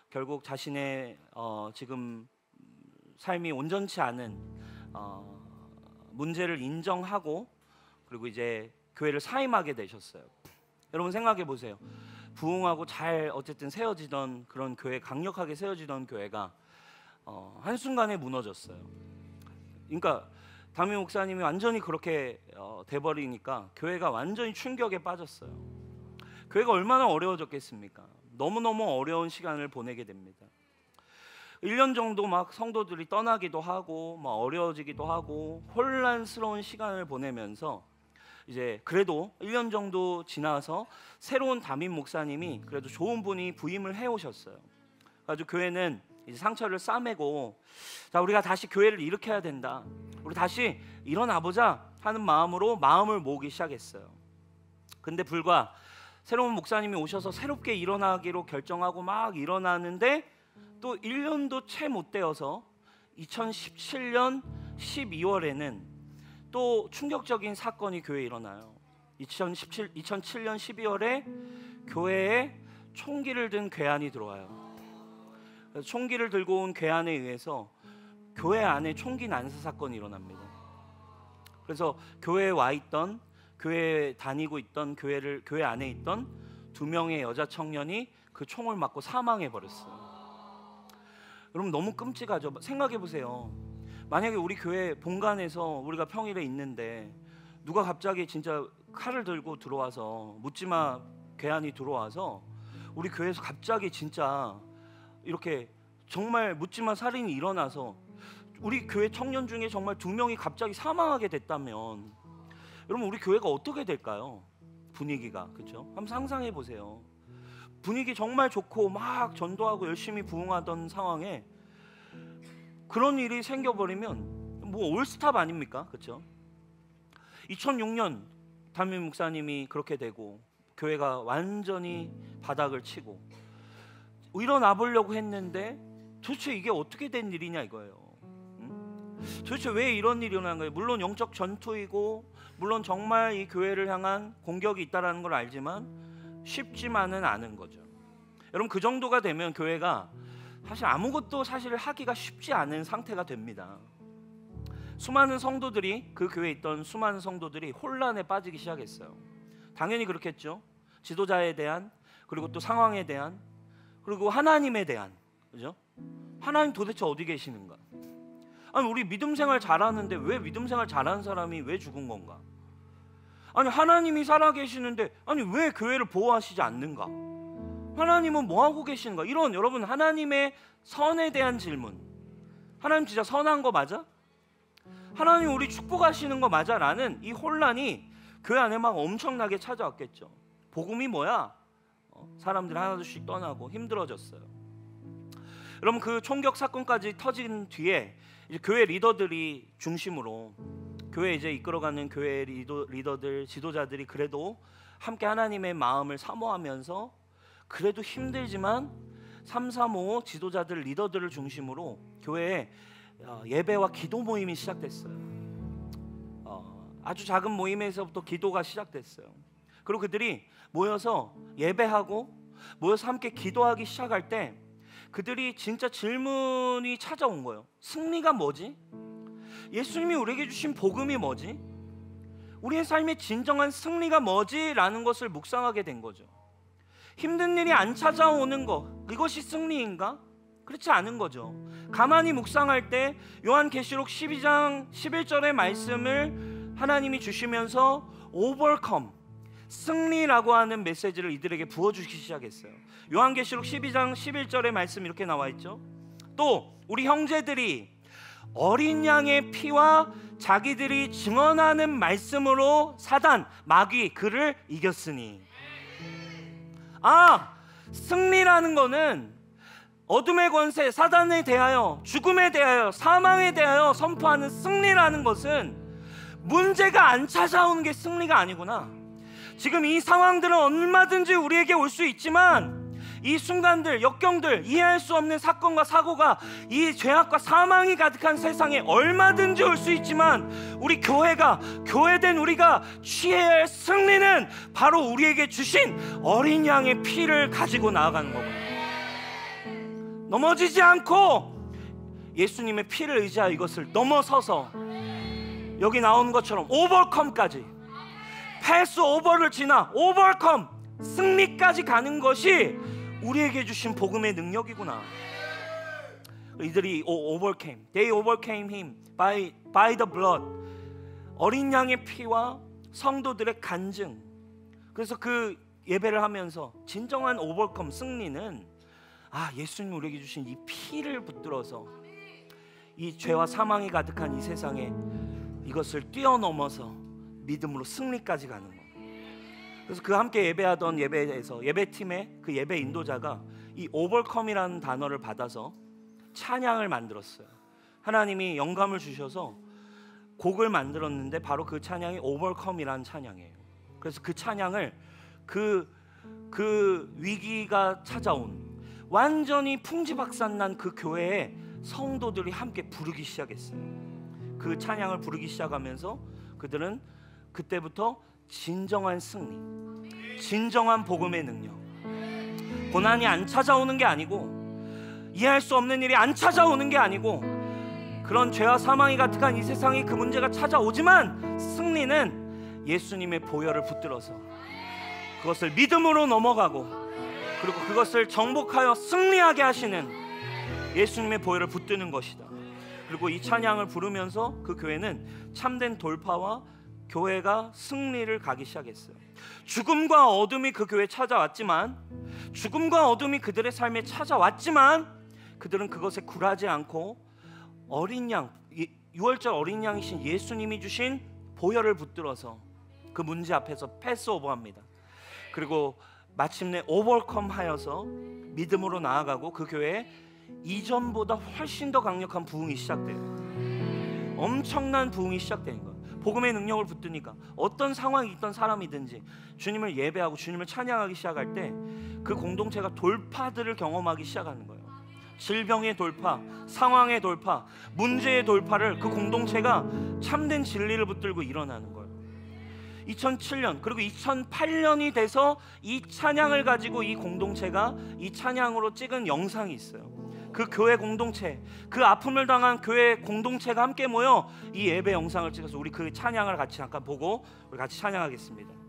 결국 자신의 지금 삶이 온전치 않은 문제를 인정하고 그리고 이제 교회를 사임하게 되셨어요. 여러분 생각해 보세요. 부흥하고 잘 어쨌든 세워지던 그런 교회, 강력하게 세워지던 교회가 한순간에 무너졌어요. 그러니까 담임 목사님이 완전히 그렇게 돼버리니까 교회가 완전히 충격에 빠졌어요. 교회가 얼마나 어려워졌겠습니까? 너무너무 어려운 시간을 보내게 됩니다. 1년 정도 막 성도들이 떠나기도 하고 막 어려워지기도 하고 혼란스러운 시간을 보내면서 이제 그래도 1년 정도 지나서 새로운 담임 목사님이 그래도 좋은 분이 부임을 해오셨어요. 그래서 교회는 이제 상처를 싸매고 자 우리가 다시 교회를 일으켜야 된다. 우리 다시 일어나보자 하는 마음으로 마음을 모으기 시작했어요. 근데 불과 새로운 목사님이 오셔서 새롭게 일어나기로 결정하고 막 일어나는데 또 1년도 채 못 되어서 2017년 12월에는 또 충격적인 사건이 교회에 일어나요. 2007년 12월에 교회에 총기를 든 괴한이 들어와요. 그래서 총기를 들고 온 괴한에 의해서 교회 안에 총기 난사 사건이 일어납니다. 그래서 교회에 와 있던 교회에 다니고 있던 교회 안에 있던 2명의 여자 청년이 그 총을 맞고 사망해 버렸어요. 여러분 너무 끔찍하죠. 생각해 보세요. 만약에 우리 교회 본관에서 우리가 평일에 있는데 누가 갑자기 진짜 칼을 들고 들어와서 묻지마 괴한이 들어와서 우리 교회에서 갑자기 진짜 이렇게 정말 묻지마 살인이 일어나서 우리 교회 청년 중에 정말 2명이 갑자기 사망하게 됐다면 여러분 우리 교회가 어떻게 될까요? 분위기가 그렇죠? 한번 상상해 보세요. 분위기 정말 좋고 막 전도하고 열심히 부흥하던 상황에 그런 일이 생겨버리면 뭐 올스탑 아닙니까? 그렇죠? 2006년 담임 목사님이 그렇게 되고 교회가 완전히 바닥을 치고 일어나 보려고 했는데 도대체 이게 어떻게 된 일이냐 이거예요. 도대체 왜 이런 일이 일어난 거예요? 물론 영적 전투이고 물론 정말 이 교회를 향한 공격이 있다는 걸 알지만 쉽지만은 않은 거죠. 여러분 그 정도가 되면 교회가 사실 아무것도 사실 하기가 쉽지 않은 상태가 됩니다. 수많은 성도들이 그 교회에 있던 수많은 성도들이 혼란에 빠지기 시작했어요. 당연히 그렇겠죠. 지도자에 대한 그리고 또 상황에 대한 그리고 하나님에 대한 그죠? 하나님 도대체 어디 계시는가? 아니 우리 믿음 생활 잘하는데 왜 믿음 생활 잘하는 사람이 왜 죽은 건가? 아니 하나님이 살아계시는데 아니 왜 교회를 보호하시지 않는가? 하나님은 뭐 하고 계시는가? 이런 여러분 하나님의 선에 대한 질문. 하나님 진짜 선한 거 맞아? 하나님 우리 축복하시는 거 맞아? 라는 이 혼란이 교회 안에 막 엄청나게 찾아왔겠죠. 복음이 뭐야? 사람들이 하나둘씩 떠나고 힘들어졌어요. 여러분 그 총격 사건까지 터진 뒤에 이제 교회 리더들이 중심으로 교회 이제 이끌어가는 교회 리더들 지도자들이 그래도 함께 하나님의 마음을 사모하면서 그래도 힘들지만 335 지도자들 리더들을 중심으로 교회에 예배와 기도 모임이 시작됐어요. 아주 작은 모임에서부터 기도가 시작됐어요. 그리고 그들이 모여서 예배하고 모여서 함께 기도하기 시작할 때 그들이 진짜 질문이 찾아온 거예요. 승리가 뭐지? 예수님이 우리에게 주신 복음이 뭐지? 우리의 삶의 진정한 승리가 뭐지? 라는 것을 묵상하게 된 거죠. 힘든 일이 안 찾아오는 거 이것이 승리인가? 그렇지 않은 거죠. 가만히 묵상할 때 요한계시록 12장 11절의 말씀을 하나님이 주시면서 overcome 승리라고 하는 메시지를 이들에게 부어주기 시작했어요. 요한계시록 12장 11절의 말씀 이렇게 나와 있죠. 또 우리 형제들이 어린 양의 피와 자기들이 증언하는 말씀으로 사단 마귀 그를 이겼으니. 승리라는 거는 어둠의 권세 사단에 대하여 죽음에 대하여 사망에 대하여 선포하는 승리라는 것은 문제가 안 찾아오는 게 승리가 아니구나. 지금 이 상황들은 얼마든지 우리에게 올 수 있지만 이 순간들, 역경들, 이해할 수 없는 사건과 사고가 이 죄악과 사망이 가득한 세상에 얼마든지 올 수 있지만 우리 교회된 우리가 취해야 할 승리는 바로 우리에게 주신 어린 양의 피를 가지고 나아가는 거구나. 넘어지지 않고 예수님의 피를 의지하여 이것을 넘어서서 여기 나오는 것처럼 오버컴까지, 패스 오버를 지나 오버컴, 승리까지 가는 것이 우리에게 주신 복음의 능력이구나. 이들이 overcame, they overcame him by the blood. 어린 양의 피와 성도들의 간증. 그래서 그 예배를 하면서 진정한 overcome, 승리는 예수님 우리에게 주신 이 피를 붙들어서 이 죄와 사망이 가득한 이 세상에 이것을 뛰어넘어서 믿음으로 승리까지 가는 것. 그래서 그 함께 예배하던 예배에서 예배팀의 그 예배 인도자가 이 overcome이라는 단어를 받아서 찬양을 만들었어요. 하나님이 영감을 주셔서 곡을 만들었는데 바로 그 찬양이 overcome이라는 찬양이에요. 그래서 그 찬양을 그 위기가 찾아온 완전히 풍지박산난 그 교회에 성도들이 함께 부르기 시작했어요. 그 찬양을 부르기 시작하면서 그들은 그때부터 진정한 승리, 진정한 복음의 능력, 고난이 안 찾아오는 게 아니고 이해할 수 없는 일이 안 찾아오는 게 아니고 그런 죄와 사망이 가득한 이 세상에 그 문제가 찾아오지만 승리는 예수님의 보혈을 붙들어서 그것을 믿음으로 넘어가고 그리고 그것을 정복하여 승리하게 하시는 예수님의 보혈을 붙드는 것이다. 그리고 이 찬양을 부르면서 그 교회는 참된 돌파와 교회가 승리를 가기 시작했어요. 죽음과 어둠이 그 교회에 찾아왔지만, 죽음과 어둠이 그들의 삶에 찾아왔지만 그들은 그것에 굴하지 않고 어린 양, 유월절 어린 양이신 예수님이 주신 보혈을 붙들어서 그 문제 앞에서 패스오버합니다. 그리고 마침내 오버컴 하여서 믿음으로 나아가고 그 교회에 이전보다 훨씬 더 강력한 부흥이 시작돼요. 엄청난 부흥이 시작되는 거예요. 복음의 능력을 붙드니까 어떤 상황이 있던 사람이든지 주님을 예배하고 주님을 찬양하기 시작할 때 그 공동체가 돌파들을 경험하기 시작하는 거예요. 질병의 돌파, 상황의 돌파, 문제의 돌파를 그 공동체가 참된 진리를 붙들고 일어나는 거예요. 2007년 그리고 2008년이 돼서 이 찬양을 가지고 이 공동체가 이 찬양으로 찍은 영상이 있어요. 그 교회 공동체, 그 아픔을 당한 교회 공동체가 함께 모여 이 예배 영상을 찍어서 우리 그 찬양을 같이 잠깐 보고 우리 같이 찬양하겠습니다.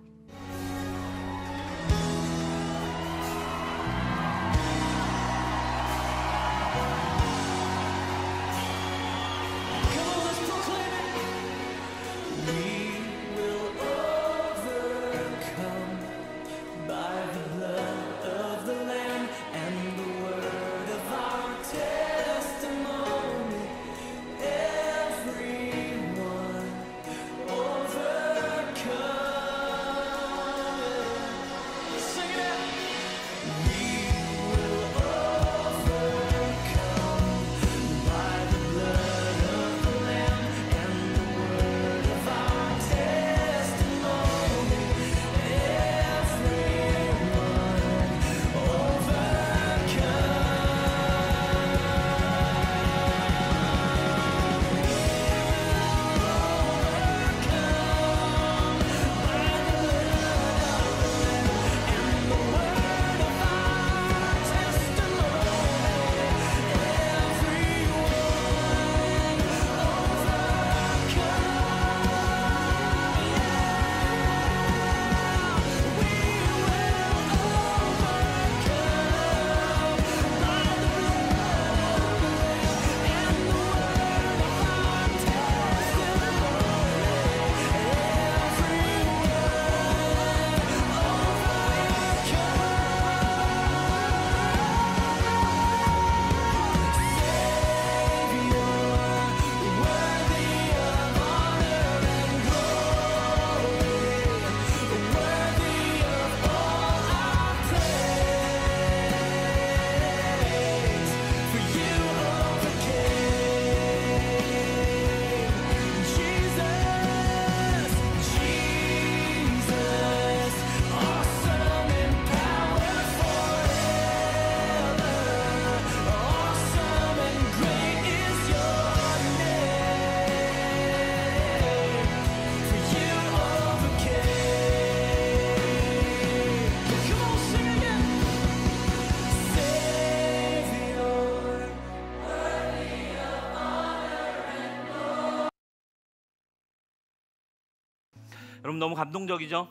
여러분 너무 감동적이죠?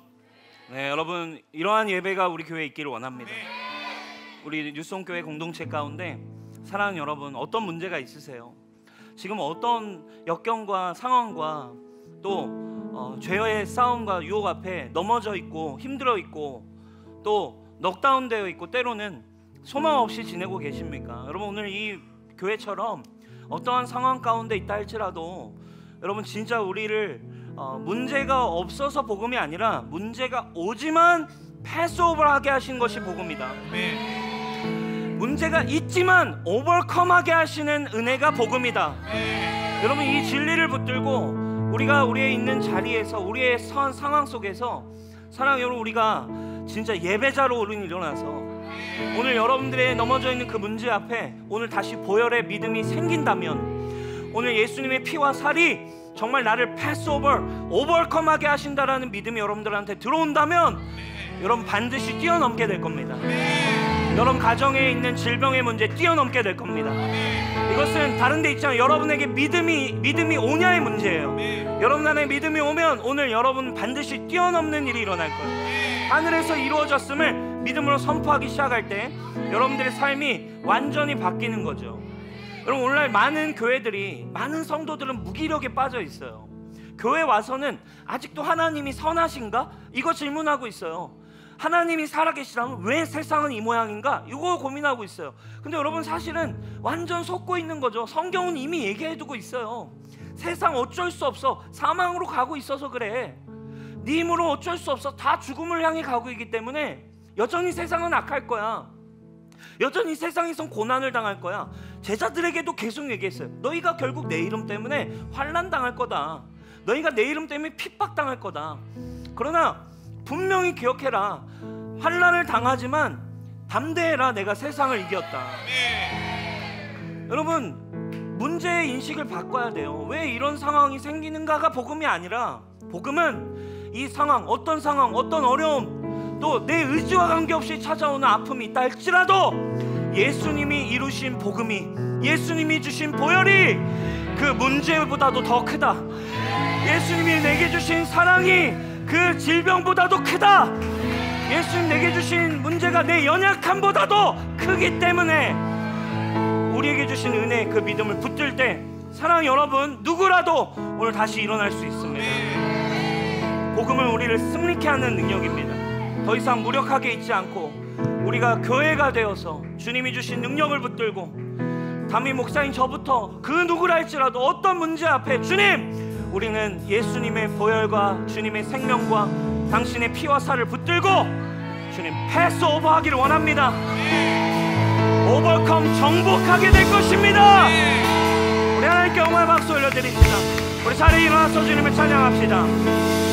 네, 여러분 이러한 예배가 우리 교회에 있기를 원합니다. 우리 뉴스홈교회 공동체 가운데 사랑하는 여러분, 어떤 문제가 있으세요? 지금 어떤 역경과 상황과 또 죄의 싸움과 유혹 앞에 넘어져 있고 힘들어 있고 또 넉다운되어 있고 때로는 소망 없이 지내고 계십니까? 여러분 오늘 이 교회처럼 어떠한 상황 가운데 있다 할지라도 여러분 진짜 우리를 문제가 없어서 복음이 아니라 문제가 오지만 패스오버하게 하신 것이 복음이다. 문제가 있지만 오버컴하게 하시는 은혜가 복음이다. 여러분 이 진리를 붙들고 우리가 우리의 있는 자리에서 우리의 선 상황 속에서 사랑하는 여러분, 우리가 진짜 예배자로 오늘 일어나서 오늘 여러분들의 넘어져 있는 그 문제 앞에 오늘 다시 보혈의 믿음이 생긴다면, 오늘 예수님의 피와 살이 정말 나를 패스오버 오버컴하게 하신다라는 믿음이 여러분들한테 들어온다면 여러분 반드시 뛰어넘게 될 겁니다. 여러분 가정에 있는 질병의 문제 뛰어넘게 될 겁니다. 이것은 다른 데 있잖아요. 여러분에게 믿음이 오냐의 문제예요. 여러분 안에 믿음이 오면 오늘 여러분 반드시 뛰어넘는 일이 일어날 거예요. 하늘에서 이루어졌음을 믿음으로 선포하기 시작할 때 여러분들의 삶이 완전히 바뀌는 거죠. 여러분 오늘날 많은 교회들이, 많은 성도들은 무기력에 빠져 있어요. 교회 와서는 아직도 하나님이 선하신가? 이거 질문하고 있어요. 하나님이 살아계시다면 왜 세상은 이 모양인가? 이거 고민하고 있어요. 근데 여러분 사실은 완전 속고 있는 거죠. 성경은 이미 얘기해두고 있어요. 세상 어쩔 수 없어. 사망으로 가고 있어서 그래. 네 힘으로 어쩔 수 없어. 다 죽음을 향해 가고 있기 때문에 여전히 세상은 악할 거야. 여전히 세상에선 고난을 당할 거야. 제자들에게도 계속 얘기했어요. 너희가 결국 내 이름 때문에 환난 당할 거다. 너희가 내 이름 때문에 핍박당할 거다. 그러나 분명히 기억해라. 환난을 당하지만 담대해라. 내가 세상을 이겼다. 여러분 문제의 인식을 바꿔야 돼요. 왜 이런 상황이 생기는가가 복음이 아니라, 복음은 이 상황, 어떤 상황, 어떤 어려움, 또 내 의지와 관계없이 찾아오는 아픔이 있다 할지라도 예수님이 이루신 복음이, 예수님이 주신 보혈이 그 문제보다도 더 크다. 예수님이 내게 주신 사랑이 그 질병보다도 크다. 예수님 내게 주신 문제가 내 연약함보다도 크기 때문에 우리에게 주신 은혜, 그 믿음을 붙들 때 사랑하는 여러분, 누구라도 오늘 다시 일어날 수 있습니다. 복음은 우리를 승리케 하는 능력입니다. 더 이상 무력하게 있지 않고 우리가 교회가 되어서 주님이 주신 능력을 붙들고, 담임 목사인 저부터 그 누구라 할지라도 어떤 문제 앞에 주님, 우리는 예수님의 보혈과 주님의 생명과 당신의 피와 살을 붙들고 주님 패스오버 하기를 원합니다. 오버컴, 정복하게 될 것입니다. 우리 하나님께 영광의 박수 올려드립니다. 우리 자리에 일어나서 주님을 찬양합시다.